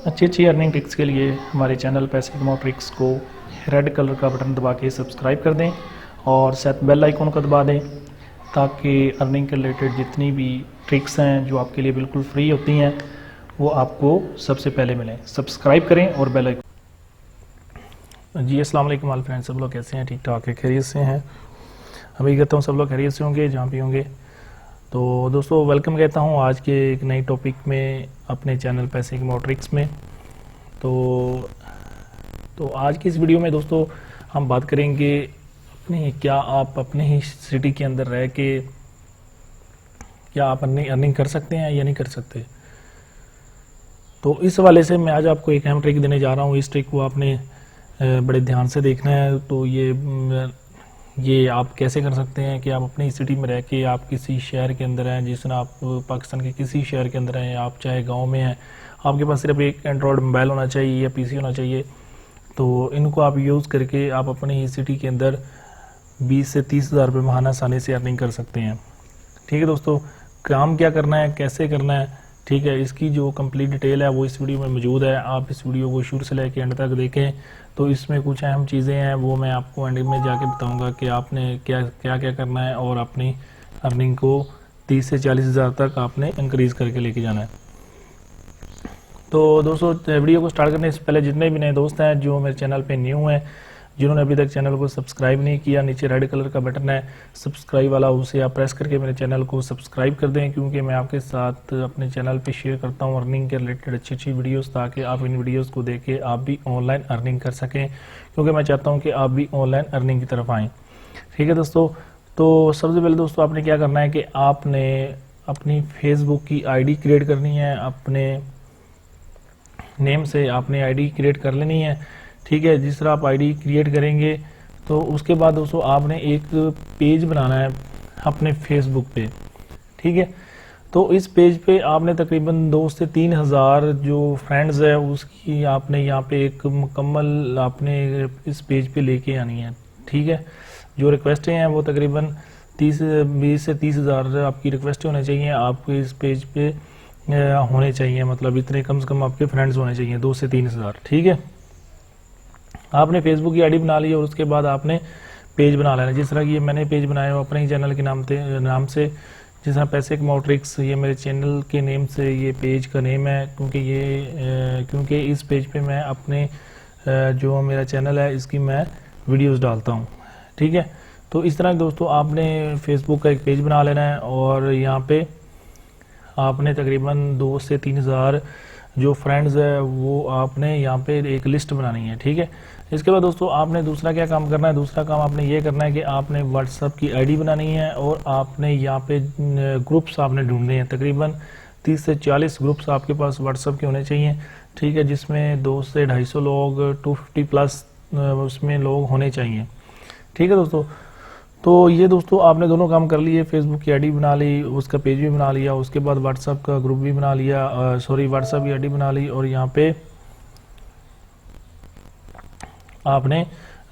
अच्छी अच्छी earning tricks के लिए हमारे चैनल पैसे कमाओ ट्रिक्स को रेड कलर का बटन दबा के सब्सक्राइब कर दें और साथ बेल आइकन को दबा दें ताकि अर्निंग के रिलेटेड जितनी भी ट्रिक्स हैं जो आपके लिए बिल्कुल फ्री होती हैं वो आपको सबसे पहले मिलें। सब्सक्राइब करें और बेल आइकन। जी अस्सलाम वालेकुम ऑल फ्रेंड्स, सब लोग कैसे हैं? ठीक ठाक है, खैरियत से हैं? अभी कहता हूँ सब लोग खैरियत से होंगे जहाँ भी होंगे। तो दोस्तों वेलकम कहता हूँ आज के एक नई टॉपिक में अपने चैनल पैसे कमाओ ट्रिक्स में। तो आज की इस वीडियो में दोस्तों हम बात करेंगे क्या आप अपने ही सिटी के अंदर रह के क्या आप अर्निंग कर सकते हैं या नहीं कर सकते। तो इस हवाले से मैं आज आपको एक अहम ट्रिक देने जा रहा हूँ। इस ट्रिक को आपने बड़े ध्यान से देखना है। तो ये आप कैसे कर सकते हैं कि आप अपनी सिटी में रह के आप किसी शहर के अंदर हैं, जिस तरह आप पाकिस्तान के किसी शहर के अंदर हैं, आप चाहे गांव में हैं, आपके पास सिर्फ एक एंड्रॉयड मोबाइल होना चाहिए या पीसी होना चाहिए। तो इनको आप यूज़ करके आप अपनी ही सिटी के अंदर 20 से 30 हज़ार रुपये माहाना आसानी से अर्निंग कर सकते हैं। ठीक है दोस्तों, काम क्या करना है, कैसे करना है, ठीक है, इसकी जो कंप्लीट डिटेल है वो इस वीडियो में मौजूद है। आप इस वीडियो को शुरू से लेकर एंड तक देखें। तो इसमें कुछ अहम चीज़ें हैं वो मैं आपको एंड में जाके बताऊंगा कि आपने क्या क्या करना है और अपनी अर्निंग को 30 से 40 हज़ार तक आपने इंक्रीज़ करके लेके जाना है। तो दोस्तों वीडियो को स्टार्ट करने से पहले जितने भी नए दोस्त हैं जो मेरे चैनल पे न्यू हैं, जिन्होंने अभी तक चैनल को सब्सक्राइब नहीं किया, नीचे रेड कलर का बटन है सब्सक्राइब वाला, उसे आप प्रेस करके मेरे चैनल को सब्सक्राइब कर दें, क्योंकि मैं आपके साथ अपने चैनल पे शेयर करता हूं अर्निंग के रिलेटेड अच्छी अच्छी वीडियोस, ताकि आप इन वीडियोस को देख के आप भी ऑनलाइन अर्निंग कर सकें, क्योंकि मैं चाहता हूँ कि आप भी ऑनलाइन अर्निंग की तरफ आएँ। ठीक है दोस्तों, तो सबसे पहले दोस्तों आपने क्या करना है कि आपने अपनी फेसबुक की ID क्रिएट करनी है। अपने नेम से आपने ID क्रिएट कर लेनी है। ठीक है, जिस तरह आप ID क्रिएट करेंगे तो उसके बाद दोस्तों आपने एक पेज बनाना है अपने फेसबुक पे। ठीक है, तो इस पेज पे आपने तकरीबन 2 से 3 हज़ार जो फ्रेंड्स है उसकी आपने यहाँ पे एक मुकम्मल आपने इस पेज पे लेके आनी है। ठीक है, जो रिक्वेस्टें हैं वो तकरीबन 20 से 30 हज़ार आपकी रिक्वेस्टें होने चाहिए आपको इस पेज पे होने चाहिए, मतलब इतने कम से कम आपके फ्रेंड्स होने चाहिए 2 से 3 हज़ार। ठीक है, आपने फेसबुक की ID बना ली और उसके बाद आपने पेज बना लेना। जिस तरह की ये मैंने पेज बनाया हो अपने ही चैनल के नाम से, जिस तरह पैसे कमाओ ट्रिक्स, ये मेरे चैनल के नेम से ये पेज का नेम है, क्योंकि इस पेज पे मैं अपने जो मेरा चैनल है इसकी मैं वीडियोस डालता हूँ। ठीक है, तो इस तरह दोस्तों आपने फेसबुक का एक पेज बना लेना है और यहाँ पे आपने तकरीबन 2 से 3 हज़ार जो फ्रेंड्स है वो आपने यहाँ पे एक लिस्ट बनानी है। ठीक है, इसके बाद दोस्तों आपने दूसरा क्या काम करना है, दूसरा काम आपने ये करना है कि आपने व्हाट्सएप की ID बनानी है और आपने यहाँ पे ग्रुप्स आपने ढूंढने हैं। तकरीबन 30 से 40 ग्रुप्स आपके पास व्हाट्सएप के होने चाहिए। ठीक है, जिसमें 200 से 250 लोग 250 प्लस उसमें लोग होने चाहिए। ठीक है दोस्तों, तो ये दोस्तों आपने दोनों काम कर लिए, फेसबुक की ID बना ली, उसका पेज भी बना लिया, उसके बाद व्हाट्सएप का ग्रुप भी बना लिया, व्हाट्सएप की ID बना ली और यहाँ पे आपने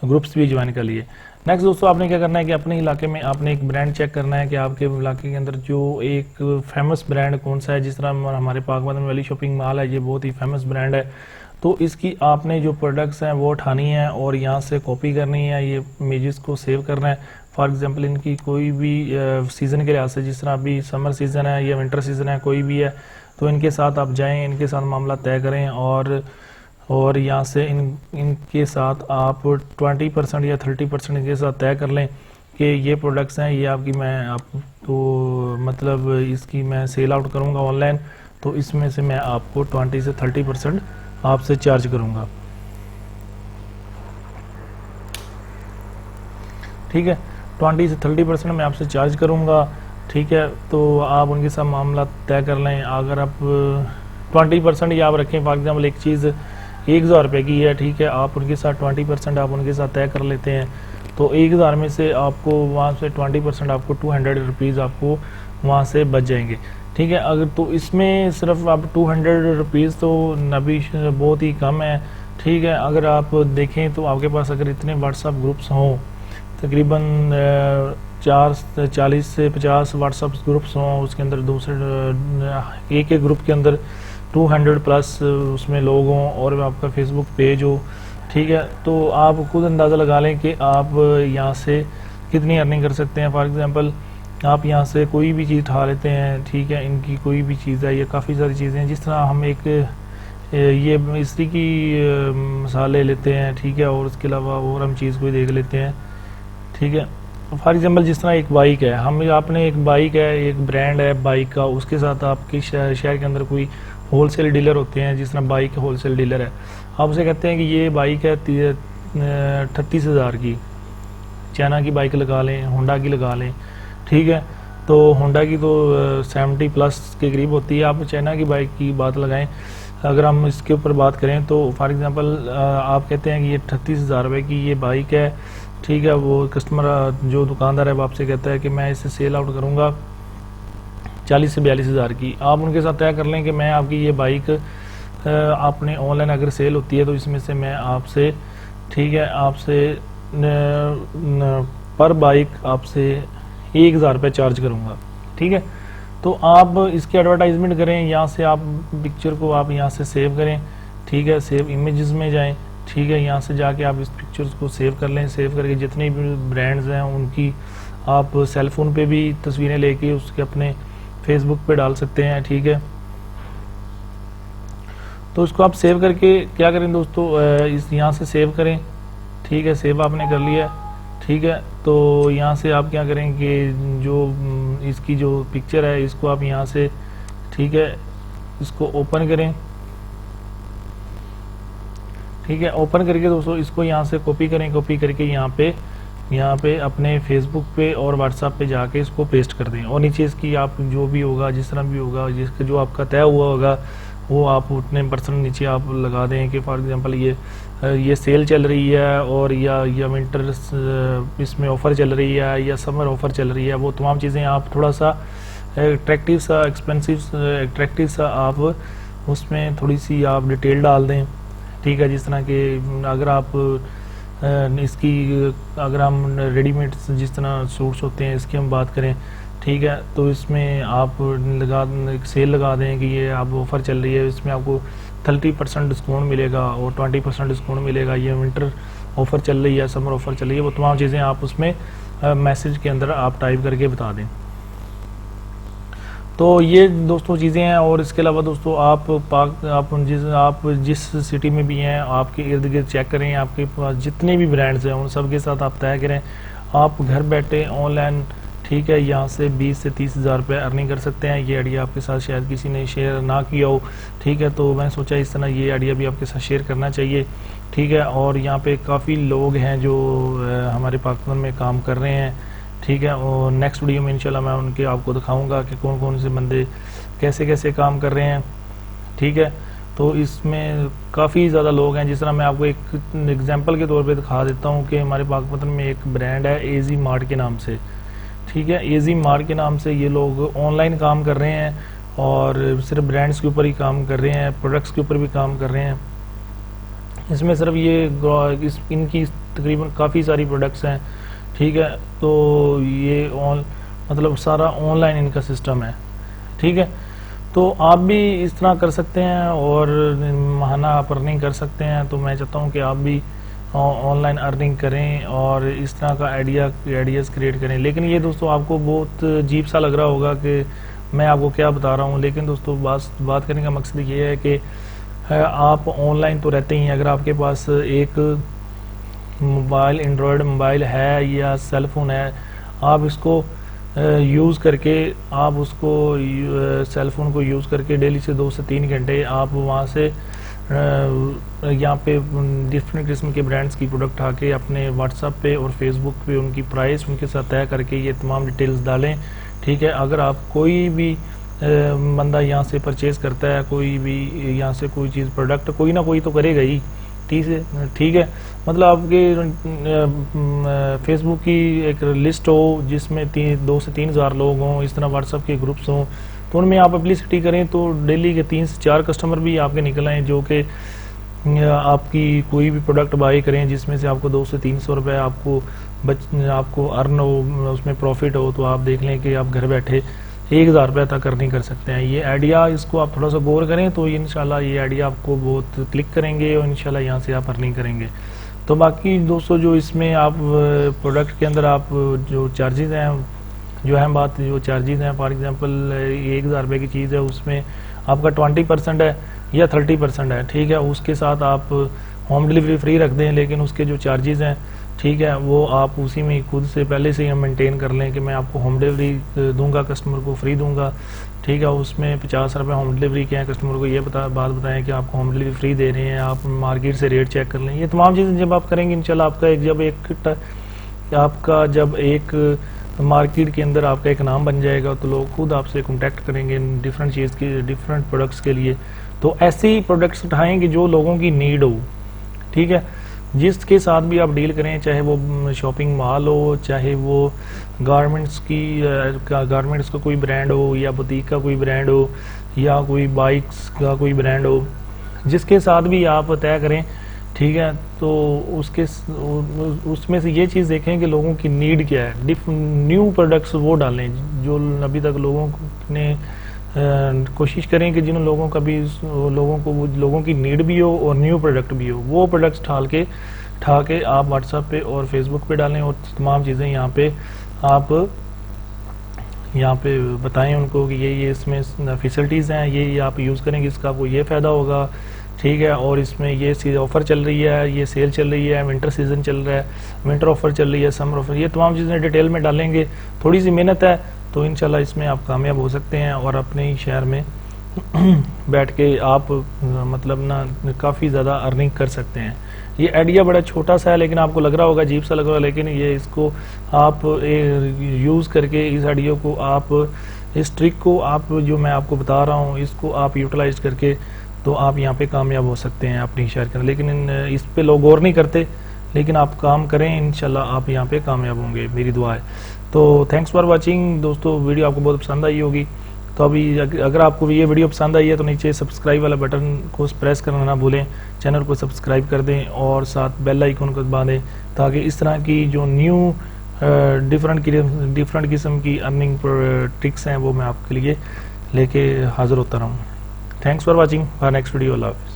ग्रुप्स भी ज्वाइन कर लिए। नेक्स्ट दोस्तों आपने क्या करना है कि अपने इलाके में आपने एक ब्रांड चेक करना है कि आपके इलाके के अंदर जो एक फेमस ब्रांड कौन सा है। जिस तरह हमारे पाक मदन वैली शॉपिंग मॉल है, ये बहुत ही फेमस ब्रांड है। तो इसकी आपने जो प्रोडक्ट्स हैं वो उठानी है और यहाँ से कॉपी करनी है, ये इमेजेस को सेव करना है। फॉर एग्जांपल इनकी कोई भी सीज़न के लिहाज से, जिस तरह अभी समर सीज़न है या विंटर सीज़न है, कोई भी है, तो इनके साथ आप जाएं, इनके साथ मामला तय करें और यहाँ से इनके साथ आप 20% या 30% इनके साथ तय कर लें कि ये प्रोडक्ट्स हैं, ये आपकी मैं आपको मतलब इसकी मैं सेल आउट करूँगा ऑनलाइन, तो इसमें से मैं आपको 20 से 30% आपसे चार्ज करूँगा। ठीक है, 20 से 30% मैं आपसे चार्ज करूँगा। ठीक है, तो आप उनके साथ मामला तय कर लें। अगर आप 20% या आप रखें, फॉर एग्जाम्पल एक चीज़ 1000 रुपये की है, ठीक है, आप उनके साथ 20% आप उनके साथ तय कर लेते हैं, तो 1000 में से आपको वहाँ से 20% आपको 200 रुपीज़ आपको वहाँ से बच जाएंगे। ठीक है, अगर तो इसमें सिर्फ आप 200 रुपीज़ तो नबी बहुत ही कम है। ठीक है, अगर आप देखें तो आपके पास अगर इतने व्हाट्सएप ग्रुप्स हों, तकरीबन 40 से 50 व्हाट्सएप ग्रुप्स हों, उसके अंदर एक ग्रुप के अंदर 200 प्लस उसमें लोग हों और आपका फेसबुक पेज हो, ठीक है, तो आप खुद अंदाज़ा लगा लें कि आप यहाँ से कितनी अर्निंग कर सकते हैं। फॉर एग्जांपल आप यहाँ से कोई भी चीज़ उठा लेते हैं, ठीक है, इनकी कोई भी चीज़ है, ये काफ़ी सारी चीज़ें हैं। जिस तरह हम एक ये मिस्त्री की मसाले लेते हैं, ठीक है, और उसके अलावा और हम चीज़ कोई देख लेते हैं, ठीक है। फॉर एग्जांपल जिस तरह एक बाइक है, हम आपने एक बाइक है, एक ब्रांड है बाइक का, उसके साथ आपके शहर के अंदर कोई होलसेल डीलर होते हैं, जिस तरह बाइक होलसेल डीलर है, आप उसे कहते हैं कि ये बाइक है 38,000 की, चाइना की बाइक लगा लें, होंडा की लगा लें, ठीक है, तो होंडा की तो 70 प्लस के करीब होती है, आप चाइना की बाइक की बात लगाएं। अगर हम इसके ऊपर बात करें तो फॉर एग्जांपल आप कहते हैं कि ये 38,000 रुपये की ये बाइक है, ठीक है, वो कस्टमर जो दुकानदार है वो आपसे कहता है कि मैं इसे सेल आउट करूँगा 40 से 42,000 की। आप उनके साथ तय कर लें कि मैं आपकी ये बाइक आपने ऑनलाइन अगर सेल होती है तो इसमें से मैं आपसे, ठीक है, आपसे पर बाइक आपसे 1,000 रुपये चार्ज करूँगा, ठीक है। तो आप इसकी एडवर्टाइजमेंट करें, यहाँ से आप पिक्चर को आप यहाँ से सेव करें, ठीक है, सेव इमेजेस में जाएं, ठीक है, यहाँ से जाके आप इस पिक्चर्स को सेव कर लें। सेव करके जितने भी ब्रांड्स हैं उनकी आप सेलफोन पे भी तस्वीरें लेके उसके अपने फेसबुक पे डाल सकते हैं, ठीक है। तो इसको आप सेव करके क्या करें दोस्तों, इस यहाँ से सेव करें, ठीक है, सेव आपने कर लिया, ठीक है। तो यहाँ से आप क्या करें कि जो इसकी जो पिक्चर है इसको आप यहाँ से, ठीक है, इसको ओपन करें, ठीक है, ओपन करके दोस्तों इसको यहाँ से कॉपी करें, कॉपी करके यहाँ पे अपने फेसबुक पे और व्हाट्सएप पे जाके इसको पेस्ट कर दें, और नीचे इसकी आप जो भी होगा, जिस तरह भी होगा, जिसका जो आपका तय हुआ होगा वो आप उतने % नीचे आप लगा दें कि फॉर एग्जांपल ये सेल चल रही है, और या विंटर इसमें ऑफ़र चल रही है, या समर ऑफ़र चल रही है, वो तमाम चीज़ें आप थोड़ा सा अट्रैक्टिव सा, एक्सपेंसिव अट्रैक्टिव सा आप उसमें थोड़ी सी आप डिटेल डाल दें, ठीक है। जिस तरह के अगर आप इसकी अगर हम रेडीमेड जिस तरह सूट्स होते हैं इसकी हम बात करें, ठीक है, तो इसमें आप सेल लगा दें कि ये आप ऑफ़र चल रही है, इसमें आपको 30% डिस्काउंट मिलेगा और 20% डिस्काउंट मिलेगा, ये विंटर ऑफ़र चल रही है, समर ऑफ़र चल रही है, वो तमाम चीज़ें आप उसमें मैसेज के अंदर आप टाइप करके बता दें। तो ये दोस्तों चीज़ें हैं। और इसके अलावा दोस्तों आप जिस सिटी में भी हैं आपके इर्द गिर्द चेक करें, आपके पास जितने भी ब्रांड्स हैं उन सब के साथ आप तय करें, आप घर बैठे ऑनलाइन, ठीक है, यहाँ से 20 से 30,000 रुपये अर्निंग कर सकते हैं। ये आइडिया आपके साथ शायद किसी ने शेयर ना किया हो, ठीक है, तो मैं सोचा इस तरह ये आइडिया भी आपके साथ शेयर करना चाहिए, ठीक है। और यहाँ पे काफ़ी लोग हैं जो हमारे पाकिस्तान में काम कर रहे हैं, ठीक है, और नेक्स्ट वीडियो में इंशाल्लाह मैं उनके आपको दिखाऊंगा कि कौन कौन से बंदे कैसे कैसे काम कर रहे हैं, ठीक है। तो इसमें काफ़ी ज़्यादा लोग हैं। जिस तरह मैं आपको एक एग्जांपल के तौर पे दिखा देता हूँ कि हमारे पाकिस्तान में एक ब्रांड है एजी मार्ट के नाम से, ठीक है, एजी मार्ट के नाम से ये लोग ऑनलाइन काम कर रहे हैं और सिर्फ ब्रांड्स के ऊपर ही काम कर रहे हैं, प्रोडक्ट्स के ऊपर भी काम कर रहे हैं। इसमें सिर्फ ये इनकी तकरीबन काफ़ी सारी प्रोडक्ट्स हैं, ठीक है, तो ये मतलब सारा ऑनलाइन इनका सिस्टम है, ठीक है। तो आप भी इस तरह कर सकते हैं और महाना आप अर्निंग कर सकते हैं। तो मैं चाहता हूँ कि आप भी ऑनलाइन अर्निंग करें और इस तरह का आइडियाज़ क्रिएट करें। लेकिन ये दोस्तों आपको बहुत अजीब सा लग रहा होगा कि मैं आपको क्या बता रहा हूँ, लेकिन दोस्तों बात करने का मकसद ये है कि आप ऑनलाइन तो रहते ही, अगर आपके पास एक मोबाइल, एंड्रॉयड मोबाइल है या सेल फोन है, आप इसको यूज़ करके, आप उसको सेल फोन को यूज़ करके डेली से 2 से 3 घंटे आप वहाँ से यहाँ पे डिफरेंट किस्म के ब्रांड्स की प्रोडक्ट आके अपने व्हाट्सएप पे और फेसबुक पे उनकी प्राइस उनके साथ तय करके ये तमाम डिटेल्स डालें, ठीक है। अगर आप कोई भी बंदा यहाँ से परचेज़ करता है, कोई भी यहाँ से कोई चीज़ प्रोडक्ट कोई ना कोई तो करेगा ही, ठीक है। मतलब आपके फेसबुक की एक लिस्ट हो जिसमें 2 से 3 हज़ार लोग हों, इस तरह व्हाट्सएप के ग्रुप्स हों, तो उनमें आप पब्लिसिटी करें तो डेली के 3 से 4 कस्टमर भी आपके निकल आएँ जो कि आपकी कोई भी प्रोडक्ट बाई करें जिसमें से आपको 200 से 300 रुपये आपको अर्न हो, उसमें प्रॉफिट हो। तो आप देख लें कि आप घर बैठे 1000 रुपये तक अर्निंग कर सकते हैं। ये आइडिया, इसको आप थोड़ा सा गौर करें तो इंशाल्लाह ये आइडिया आपको बहुत क्लिक करेंगे और इंशाल्लाह यहाँ से आप अर्निंग करेंगे। तो बाकी दोस्तों जो इसमें आप प्रोडक्ट के अंदर आप जो चार्जेस हैं, जो अहम बात जो चार्जेस हैं, फॉर एग्जांपल 1000 रुपये की चीज़ है उसमें आपका 20% है या 30% है, ठीक है। उसके साथ आप होम डिलीवरी फ्री रख दें, लेकिन उसके जो चार्जेस हैं, ठीक है, वो आप उसी में खुद से पहले से ही हम मेंटेन कर लें कि मैं आपको होम डिलीवरी दूंगा, कस्टमर को फ्री दूंगा, ठीक है। उसमें 50 रुपये होम डिलीवरी के हैं, कस्टमर को ये बात बताएं कि आपको होम डिलीवरी फ्री दे रहे हैं, आप मार्केट से रेट चेक कर लें। ये तमाम चीज़ें जब आप करेंगे इंशाल्लाह आपका जब एक मार्केट के अंदर आपका एक नाम बन जाएगा तो लोग खुद आपसे कॉन्टैक्ट करेंगे डिफरेंट चीज़ के, डिफरेंट प्रोडक्ट्स के लिए। तो ऐसे ही प्रोडक्ट्स उठाएंगे जो लोगों की नीड हो, ठीक है। जिसके साथ भी आप डील करें, चाहे वो शॉपिंग मॉल हो, चाहे वो गारमेंट्स का कोई ब्रांड हो, या बुटीक का कोई ब्रांड हो, या कोई बाइक्स का कोई ब्रांड हो, जिसके साथ भी आप तय करें, ठीक है। तो उसमें से ये चीज़ देखें कि लोगों की नीड क्या है, न्यू प्रोडक्ट्स वो डालें जो अभी तक लोगों ने कोशिश करें कि जिन लोगों का भी लोगों की नीड भी हो और न्यू प्रोडक्ट भी हो, वो प्रोडक्ट्स ठा के आप व्हाट्सएप पे और फेसबुक पे डालें और तमाम चीज़ें यहाँ पे बताएं उनको कि ये इसमें फैसिलिटीज़ हैं, ये आप यूज़ करेंगे, इसका आपको ये फ़ायदा होगा, ठीक है। और इसमें ये ऑफ़र चल रही है, ये सेल चल रही है, विंटर सीज़न चल रहा है, विंटर ऑफ़र चल रही है, समर ऑफ़र, ये तमाम चीज़ें डिटेल में डालेंगे। थोड़ी सी मेहनत है तो इंशाल्लाह इसमें आप कामयाब हो सकते हैं और अपने ही शहर में बैठ के आप मतलब ना काफ़ी ज़्यादा अर्निंग कर सकते हैं। ये आइडिया बड़ा छोटा सा है, लेकिन आपको लग रहा होगा, अजीब सा लग रहा है, लेकिन ये इसको आप यूज़ करके इस आइडिया को आप, इस ट्रिक को आप जो मैं आपको बता रहा हूँ, इसको आप यूटिलाइज करके तो आप यहाँ पे कामयाब हो सकते हैं अपनी शहर के। लेकिन इस पे लोग गौर नहीं करते, लेकिन आप काम करें, इंशाल्लाह आप यहाँ पे कामयाब होंगे, मेरी दुआ है। तो थैंक्स फॉर वाचिंग दोस्तों, वीडियो आपको बहुत पसंद आई होगी। तो अभी अगर आपको ये वीडियो पसंद आई है तो नीचे सब्सक्राइब वाला बटन को प्रेस करना ना भूलें, चैनल को सब्सक्राइब कर दें और साथ बेल आइकन को दबा दें, ताकि इस तरह की जो न्यू डिफरेंट किस्म की अर्निंग ट्रिक्स हैं वो मैं आपके लिए लेके हाजिर होता रहूँ। Thanks for watching, next video, अल्लाह हाफ़िज़।